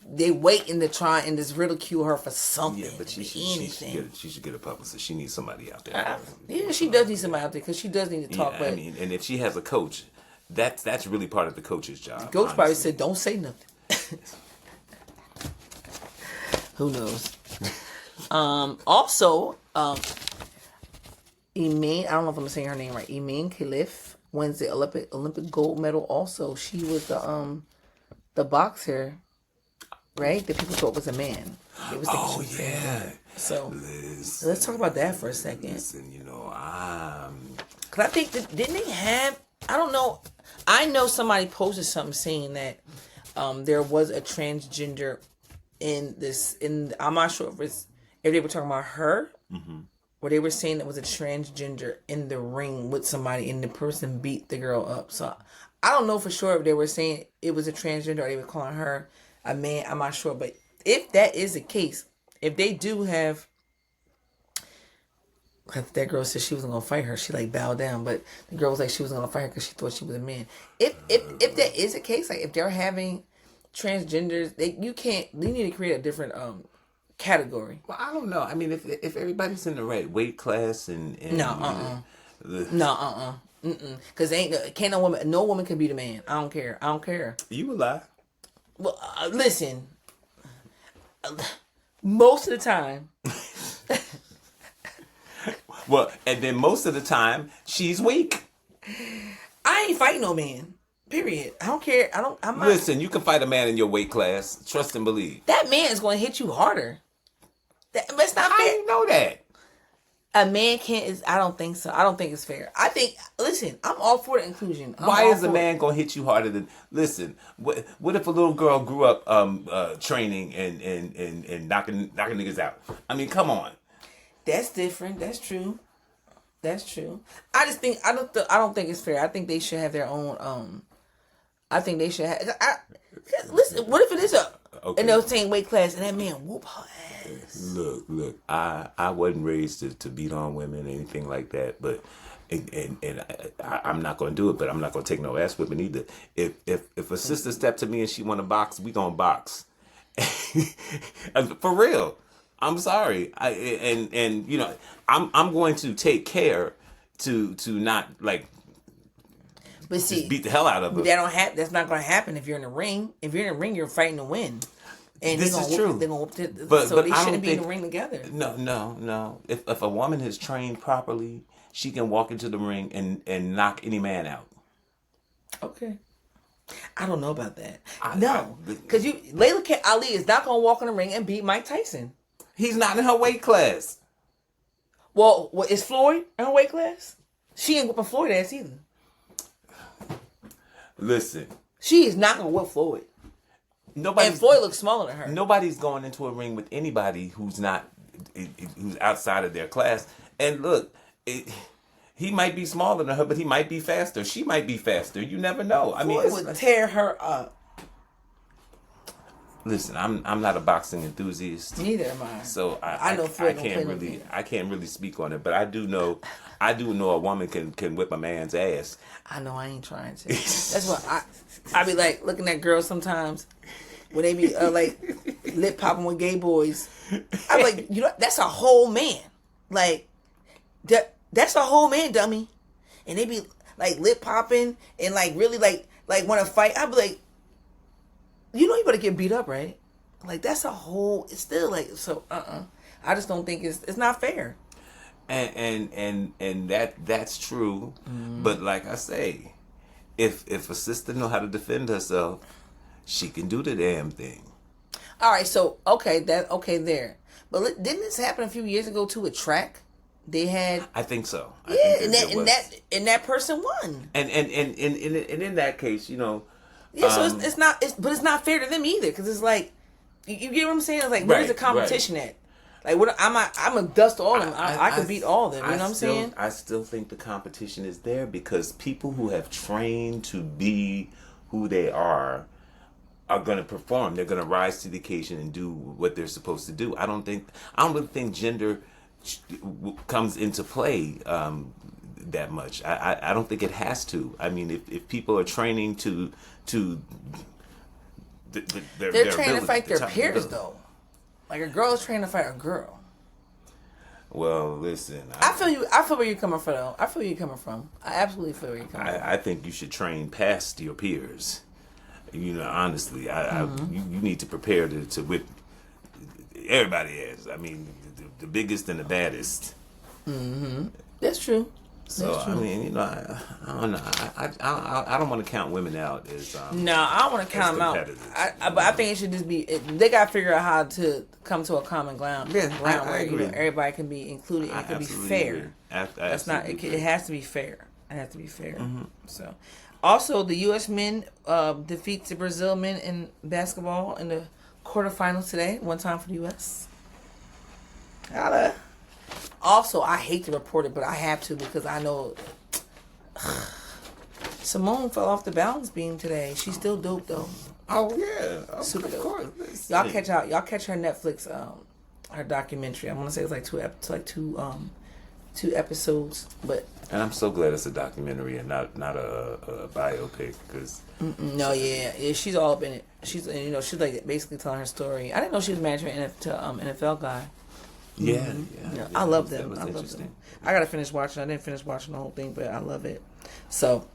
they waiting to try and just ridicule her for something. Yeah, but she should get a publicist. She needs somebody out there. Yeah, she does need somebody out there because she does need to talk. Yeah, but I mean, and if she has a coach, that's really part of the coach's job. the coach probably said, "Don't say nothing." Who knows? Also, Iman, I don't know if I'm saying her name right. Iman Khalif wins the Olympic gold medal. Also, she was the boxer, right? That people thought was a man. They was thinking she was a man. So let's talk about that for a second. Listen, Cause I think didn't they have? I don't know. I know somebody posted something saying that there was a transgender in this. I'm not sure if they were talking about her. Mm-hmm. Or they were saying it was a transgender in the ring with somebody and the person beat the girl up. So I don't know for sure if they were saying it was a transgender or they were calling her a man. I'm not sure. But if that is the case, if they do have... That girl said she wasn't going to fight her. She like bowed down. But the girl was like she wasn't going to fight her because she thought she was a man. If that is the case, like if they're having transgenders, you need to create a different... category. Well, I don't know. I mean, if everybody's in the right weight class and because no woman can be the man. I don't care. You a lie. Well, listen. Most of the time. Well, and then most of the time she's weak. I ain't fighting no man. Period. I don't care. I'm not. Listen, you can fight a man in your weight class. Trust and believe. That man is going to hit you harder. That's not fair. I didn't know that. A man can't. I don't think so. I don't think it's fair. I think. Listen, I'm all for the inclusion. Why is a man gonna hit you harder than? Listen, what if a little girl grew up training and knocking niggas out? I mean, come on. That's different. That's true. I just think I don't think it's fair. I think they should have their own. I think they should have. Listen, what if it is in the same weight class and that man whoop her ass? Look. I wasn't raised to beat on women or anything like that, but I'm not gonna do it. But I'm not gonna take no ass whipping either. If a sister stepped to me and she want to box, we gonna box. For real. I'm sorry. I'm going to take care to not like. But see, just beat the hell out of her. That's not going to happen if you're in the ring. If you're in the ring, you're fighting to win. And this is true. They're gonna but they I shouldn't be think, in the ring together. No. If a woman is trained properly, she can walk into the ring and knock any man out. Okay. I don't know about that. Because Layla Ali is not going to walk in the ring and beat Mike Tyson. He's not in her weight class. Well, is Floyd in her weight class? She ain't whooping Floyd ass either. Listen. She is not going to whoop Floyd. And Floyd looks smaller than her. Nobody's going into a ring with anybody who's outside of their class. And look, he might be smaller than her, but he might be faster. She might be faster. You never know. Floyd would tear her up. Listen, I'm not a boxing enthusiast. Neither am I. So I can't really speak on it, but I do know a woman can whip a man's ass. I know, I ain't trying to. That's why I be like looking at girls sometimes when they be like lip popping with gay boys. I'm like, that's a whole man. Like that's a whole man, dummy. And they be like lip popping and like really like want to fight. I be like, you better get beat up, right? Like that's a whole. It's still like so. I just don't think it's not fair. And that's true. Mm. But like I say, if a sister know how to defend herself, she can do the damn thing. All right, so okay there. But didn't this happen a few years ago to a track? They had. I think so. And that person won. And in that case, Yeah, so it's not. But it's not fair to them either, because it's like, you get what I'm saying? It's like, where's the competition at? Like, what? I'm gonna dust all of them. I can beat all of them. You know what I'm saying? I still think the competition is there because people who have trained to be who they are going to perform. They're going to rise to the occasion and do what they're supposed to do. I don't really think gender comes into play that much. I don't think it has to. I mean, if people are training to They're trained to fight their peers, ability. though. Like a girl is trained to fight a girl. Well, listen. I feel you. I feel where you're coming from, though. I feel where you're coming from. I absolutely feel where you're coming from. I think you should train past your peers. Honestly, you need to prepare to whip. Everybody is. I mean, the biggest and the baddest. Mm-hmm. That's true. So That's true. I mean, I don't know. I don't want to count women out as. No, I don't want to count them out. But I think it should just be. They got to figure out how to come to a common ground. Yeah, ground I where agree. Everybody can be included. And it can be fair. That's not. It has to be fair. It has to be fair. Mm-hmm. So, also the U.S. men defeats the Brazil men in basketball in the quarterfinals today. One time for the U.S. Holla. Also, I hate to report it, but I have to because I know Simone fell off the balance beam today. She's still dope though. Oh yeah, Super of dope. course. Y'all catch her Netflix her documentary. I want to say it's like two episodes, but And I'm so glad it's a documentary and not a biopic because. no, yeah, she's all up in it. She's she's like basically telling her story. I didn't know she was married to NFL guy. Yeah, Yeah, I love them. That was I love interesting. them. I gotta finish watching. I didn't finish watching the whole thing, but I love it. So,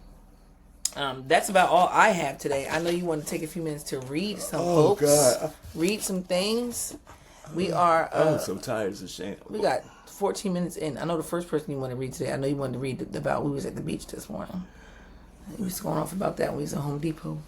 that's about all I have today. I know you want to take a few minutes to read some folks. God. Read some things. We are. I'm so tired. It's a shame. We got 14 minutes in. I know the first person you want to read today. I know you wanted to read about we was at the beach this morning. He was going off about that when we was at Home Depot.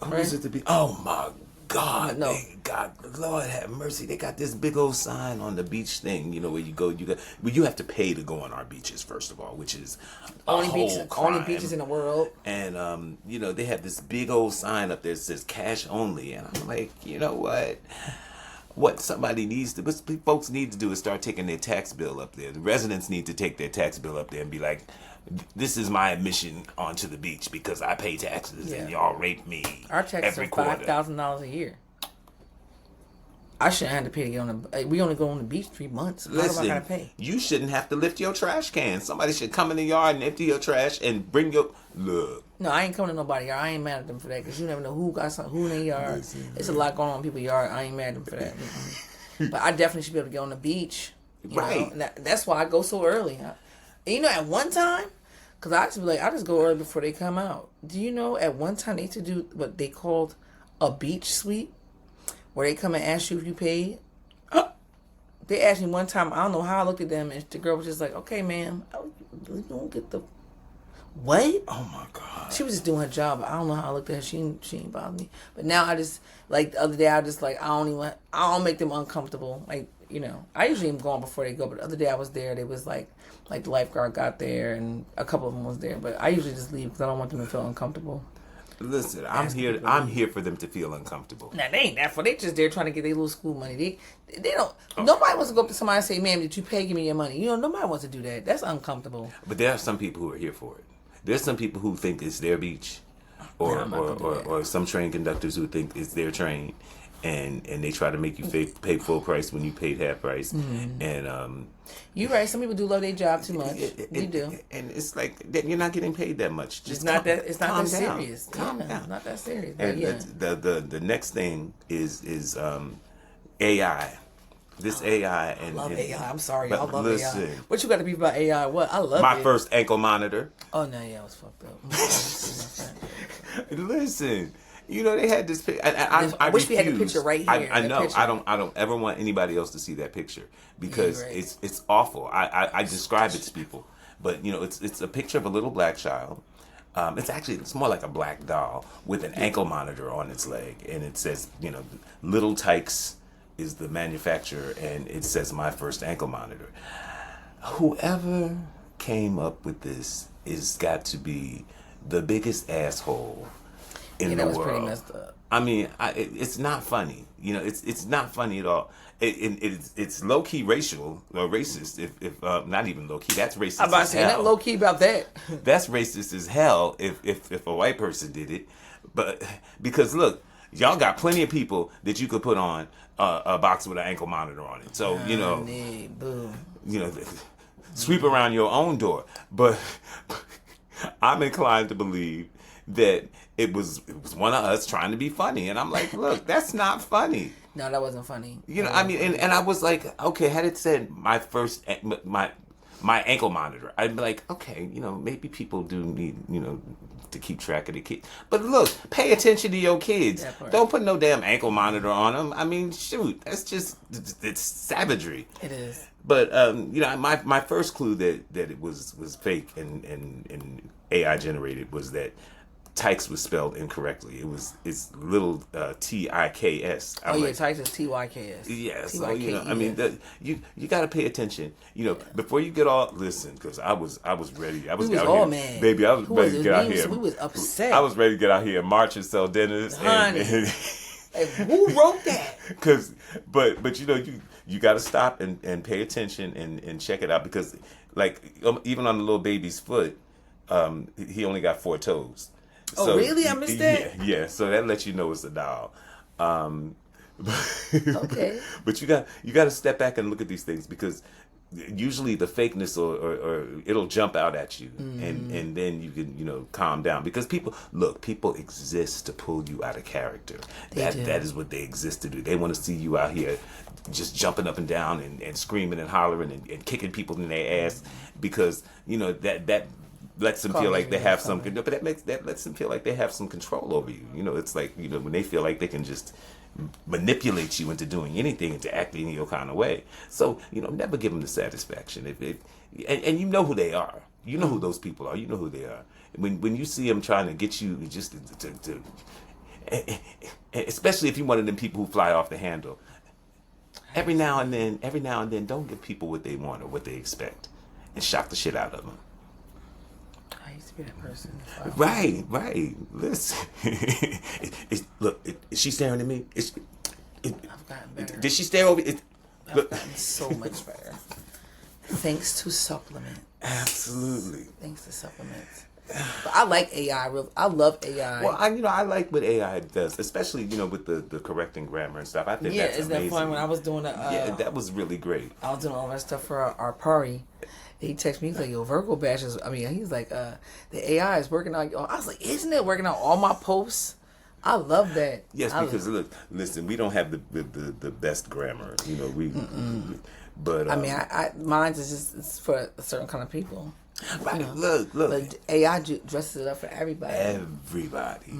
Who is it to be? Oh my God! No. God, Lord have mercy. They got this big old sign on the beach thing. Where you go, you have to pay to go on our beaches first of all, which is Only crime. beaches in the world. And they have this big old sign up there that says cash only, and I'm like, you know what? What folks need to do is start taking their tax bill up there. The residents need to take their tax bill up there and be like, this is my admission onto the beach because I pay taxes and y'all rape me Our taxes every are quarter. $5,000 a year. I shouldn't have to pay to get on the. We only go on the beach 3 months. How do I Listen, gotta pay? you shouldn't have to lift your trash can. Somebody should come in the yard and empty your trash and bring your look. No, I ain't coming to nobody yard. I ain't mad at them for that because you never know who got something, who in their yard. It's a lot going on in people's yard. I ain't mad at them for that. But I definitely should be able to get on the beach. Right. And that's why I go so early. At one time, because I just be like, I just go early before they come out. Do you know at one time they used to do what they called a beach sweep, where they come and ask you if you paid? They asked me one time, I don't know how I looked at them, and the girl was just like, okay, ma'am, you don't get the... What? Oh my God. She was just doing her job. I don't know how I looked at her. She ain't bothered me. But now I just, like the other day, I just like, I don't make them uncomfortable. Like, I usually am going before they go, but the other day I was there, they was like the lifeguard got there and a couple of them was there. But I usually just leave because I don't want them to feel uncomfortable. Listen, I'm here for them to feel uncomfortable. Now, they ain't that for. They just there trying to get their little school money. They don't, nobody wants to go up to somebody and say, ma'am, did you pay? Give me your money. Nobody wants to do that. That's uncomfortable. But there are some people who are here for it. There's some people who think it's their beach, or some train conductors who think it's their train, and they try to make you pay full price when you paid half price. Mm-hmm. And you're right. Some people do love their job too much. You do, and it's like you're not getting paid that much. It's not that serious. Calm down. It's not that serious. And yeah. the next thing is AI. This AI and I love AI. I'm sorry, but y'all love listen, AI. What you got to be about AI? What I love my it. first ankle monitor. Oh no, yeah, I was fucked up. Listen, they had this picture. I wish we had the picture right here. I know. Picture. I don't ever want anybody else to see that picture because right. it's awful. I describe it to people, but it's a picture of a little black child. It's more like a black doll with an ankle monitor on its leg, and it says Little Tykes is the manufacturer, and it says my first ankle monitor. Whoever came up with this is got to be the biggest asshole in the that was world. pretty messed up. I mean, it's not funny. It's not funny at all. It's low key racial or racist. If not even low key, that's racist. I'm about to say not low key about that. That's racist as hell. If a white person did it, but because look, y'all got plenty of people that you could put on a box with an ankle monitor on it. So Boom. sweep around your own door. But I'm inclined to believe that it was one of us trying to be funny, and I'm like, look, that's not funny. No, that wasn't funny. You know, That I wasn't mean, funny. and I was like, okay, had it said my ankle monitor, I'd be like, okay, you know, maybe people do need, you know, to keep track of the kids. But look, pay attention to your kids. That part. Don't put no damn ankle monitor on them. I mean, shoot, that's just, it's savagery. It is. But you know, my first clue that it was fake and AI generated was that Tykes was spelled incorrectly. It's little Tiks. Oh yeah, Tykes is Tyks. Yeah, so you know, I mean, you got to pay attention. You know, before you get all listen, because I was ready. I was, We was out all here, mad. baby. I was ready to get out here. We was upset. I was ready to get out here and march and sell dinners. Honey. And Like, who wrote that? Cause, but you know, you got to stop and pay attention and check it out, because like even on the little baby's foot, he only got 4 toes. Oh, really? I missed that? Yeah. So that lets you know it's a doll. Okay. But you got to step back and look at these things, because usually the fakeness or it'll jump out at you, and then you can, you know, calm down, because people exist to pull you out of character. That is what they exist to do. They want to see you out here just jumping up and down and screaming and hollering and kicking people in their ass, because you know that lets them feel like they have some, but that lets them feel like they have some control over you. You know, it's like, you know, when they feel like they can just manipulate you into doing anything, into acting in your kind of way. So, you know, never give them the satisfaction. And you know who they are. You know who those people are. You know who they are. When you see them trying to get you just to especially if you're one of them people who fly off the handle, every now and then, don't give people what they want or what they expect, and shock the shit out of them. I used to be that person. Right. Listen. Look, is she staring at me? I've gotten better. Did she stare over? I've Look. gotten so much better. Thanks to supplement. Absolutely. Thanks to supplements. But I like AI. I love AI. Well, I like what AI does, especially, you know, with the correcting grammar and stuff. I think that's isn't amazing. that fun? When I was doing that was really great. I was doing all that stuff for our party. He texted me, he's like, yo, Virgo bashes. I mean, he's like, the AI is working on. I was like, isn't it working on all my posts? I love that. Yes, because look, listen, we don't have the best grammar, you know. But I mean, mine is just it's for a certain kind of people. Right. You know? Look. But AI dresses it up for everybody. Everybody.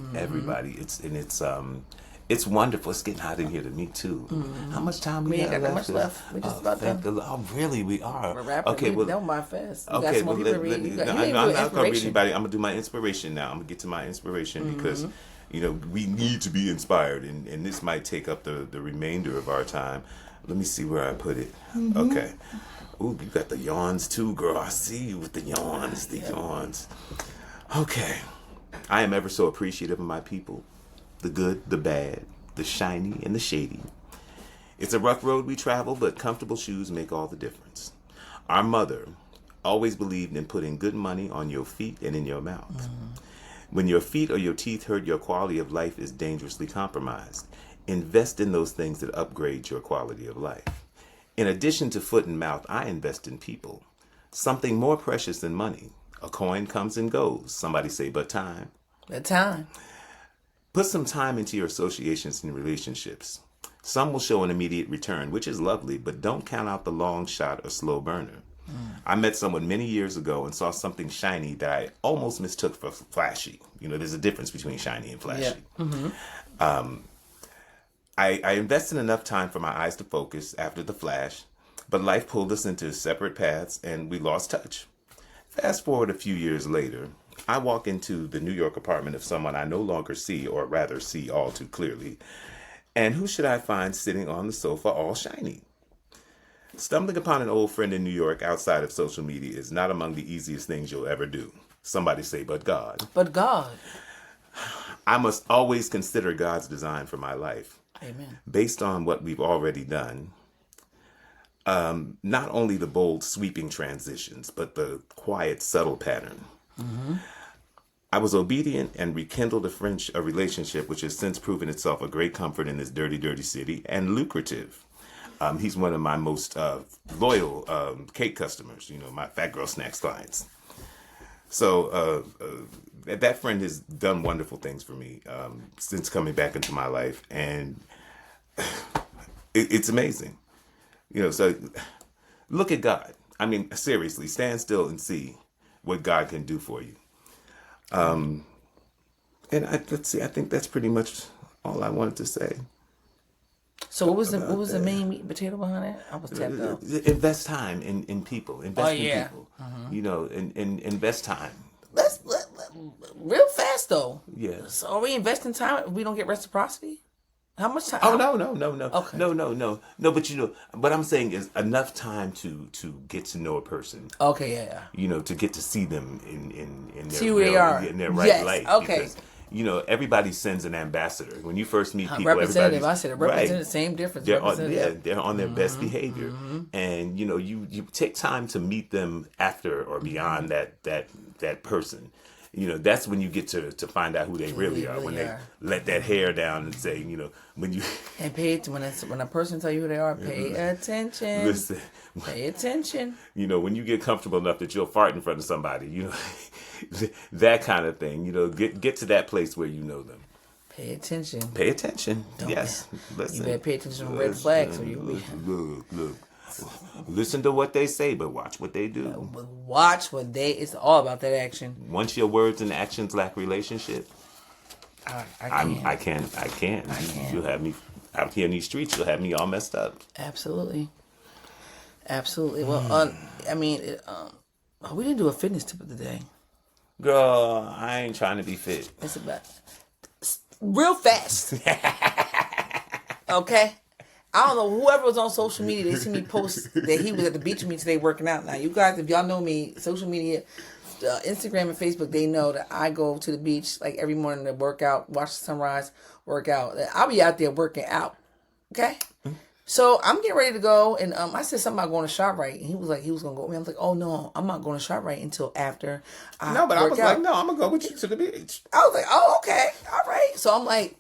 It's wonderful. It's getting hot in here to me too. How much time we ain't got got that left? much left. We just about done. Oh, really? We are. We're wrapping. Okay, well, don't mind fast. You okay, got some more well, people to let read. me. I'm I'm not gonna read anybody. I'm gonna do my inspiration now. I'm gonna get to my inspiration because, you know, we need to be inspired, and this might take up the remainder of our time. Let me see where I put it. Okay. Ooh, you got the yawns too, girl. I see you with the yawns. The yawns. Okay. I am ever so appreciative of my people, the good, the bad, the shiny, and the shady. It's a rough road we travel, but comfortable shoes make all the difference. Our mother always believed in putting good money on your feet and in your mouth. When your feet or your teeth hurt, your quality of life is dangerously compromised. Invest in those things that upgrade your quality of life. In addition to foot and mouth, I invest in people. Something more precious than money. A coin comes and goes. Somebody say, but time. The time. Put some time into your associations and relationships. Some will show an immediate return, which is lovely, but don't count out the long shot or slow burner. I met someone many years ago and saw something shiny that I almost mistook for flashy. You know, there's a difference between shiny and flashy. Yeah. I invested enough time for my eyes to focus after the flash, but life pulled us into separate paths and we lost touch. Fast forward a few years later, I walk into the New York apartment of someone I no longer see, or rather see all too clearly. And who should I find sitting on the sofa all shiny? Stumbling upon an old friend in New York outside of social media is not among the easiest things you'll ever do. Somebody say, but God. But God. I must always consider God's design for my life. Amen. Based on what we've already done, not only the bold, sweeping transitions, but the quiet, subtle pattern. I was obedient and rekindled a relationship which has since proven itself a great comfort in this dirty, dirty city and lucrative. He's one of my most loyal cake customers, you know, my Fat Girl Snacks clients. So that friend has done wonderful things for me since coming back into my life, and it's amazing. So look at God. I mean, seriously, stand still and see what God can do for you. And let's see. I think that's pretty much all I wanted to say. So what was the main meat and potato behind it? I was tapped out. Invest time in people. Invest in people. And invest time. Let's real fast though. Yeah. So are we investing time if we don't get reciprocity? How much time? Oh no. Okay. No. But what I'm saying is enough time to get to know a person. Okay, yeah. To get to see them in their See who they are. in their right Yes, light. okay. Because, everybody sends an ambassador. When you first meet people, Representative. everybody. I said a representative. Same difference. They're on their best behavior, and you take time to meet them after or beyond that person. That's when you get to find out who they really are. When they let that hair down and say, when you and pay attention when a person tell you who they are, pay attention. Listen, pay attention. When you get comfortable enough that you'll fart in front of somebody, that kind of thing. Get to that place where you know them. Pay attention. Pay attention. Yes. Listen. You better pay attention to red flags. Look. Listen to what they say, but watch what they do. Watch what it's all about that action. Once your words and actions lack relationship, I can't. You'll have me out here in these streets. You'll have me all messed up. Absolutely. Well, we didn't do a fitness tip of the day. Girl, I ain't trying to be fit. It's about real fast. Okay. I don't know, whoever was on social media, they see me post that he was at the beach with me today working out. Now, you guys, if y'all know me, social media, Instagram and Facebook, they know that I go to the beach like every morning to work out, watch the sunrise, work out. I'll be out there working out. Okay? So I'm getting ready to go, and I said something about going to ShopRite, and he was like, he was going to go with me. I was like, oh, no, I'm not going to ShopRite until after I No, but I was out. like, no, I'm going to go with you to the beach. I was like, oh, okay, all right. So I'm like,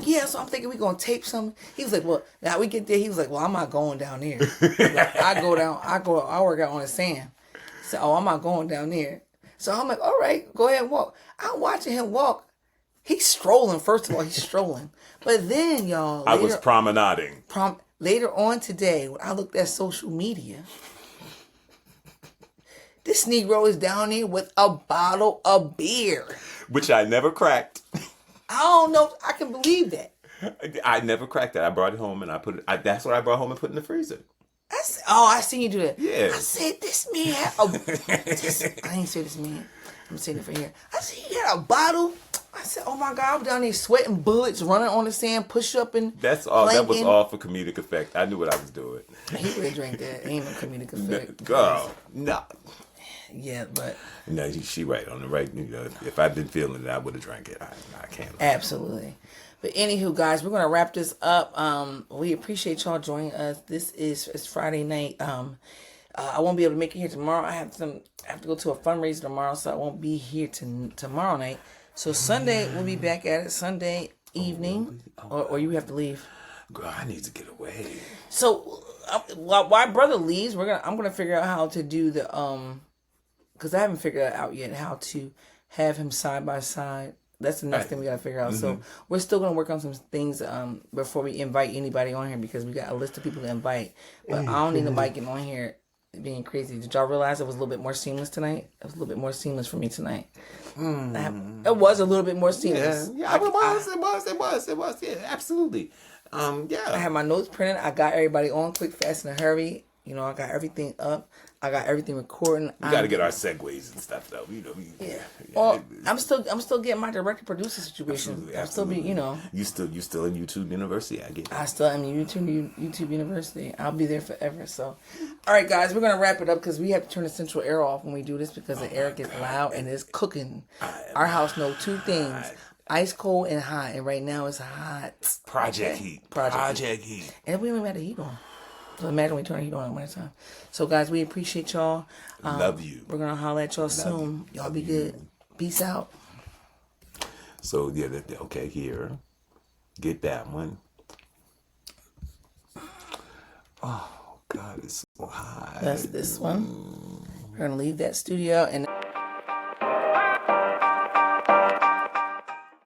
yeah. So I'm thinking we're going to tape something. He was like, well, now we get there. He was like, well, I'm not going down there. Like, I work out on the sand. So, I'm not going down there. So I'm like, all right, go ahead and walk. I'm watching him walk. He's strolling. First of all, he's strolling. But then, y'all. I was promenading. Later on today, when I looked at social media, this Negro is down here with a bottle of beer. Which I never cracked. I don't know. I can believe that. I never cracked it. I brought it home and I put it. That's what I brought home and put in the freezer. I seen you do that. Yeah. I said, this man had a... I ain't say this man. I'm saying it for here. I said, he had a bottle. I said, oh my God, I'm down there sweating bullets, running on the sand, push up and That's all. planking. That was all for comedic effect. I knew what I was doing. He would have drank that. Ain't no comedic effect. Girl, no. Yeah, but... No, she right. On the right, if I'd been feeling it, I would have drank it. I can't. Absolutely. But anywho, guys, we're going to wrap this up. We appreciate y'all joining us. It's Friday night. I won't be able to make it here tomorrow. I have to go to a fundraiser tomorrow, so I won't be here tomorrow night. So Sunday, we'll be back at it. Sunday evening. Or you have to leave. Girl, I need to get away. So while brother leaves, I'm gonna figure out how to do the because I haven't figured out yet how to have him side by side. That's the next thing we gotta figure out. Mm-hmm. So we're still gonna work on some things before we invite anybody on here, because we got a list of people to invite. But I don't need nobody getting on here being crazy. Did y'all realize it was a little bit more seamless tonight? It was a little bit more seamless for me tonight. It was a little bit more seamless. Yeah, it was. Yeah, absolutely. I had my notes printed. I got everybody on quick, fast, in a hurry. I got everything up. I got everything recording. We got to get our segues and stuff, though. Yeah. Well, I'm still getting my director producer situation. Absolutely. I'm still be, You still in YouTube University? I get it. I still am in YouTube University. I'll be there forever. So, all right, guys, we're gonna wrap it up because we have to turn the central air off when we do this because the air gets loud and it's cooking. Our house knows two things: ice cold and hot. And right now it's hot. Project heat. Project heat. And we don't even have the heat on. So imagine we turn the heat on at winter time. So guys, we appreciate y'all. Love you. We're gonna holler at y'all soon. Y'all be good. Peace out. So yeah, okay, here. Get that one. Oh God, it's so hot. That's this one. We're gonna leave that studio and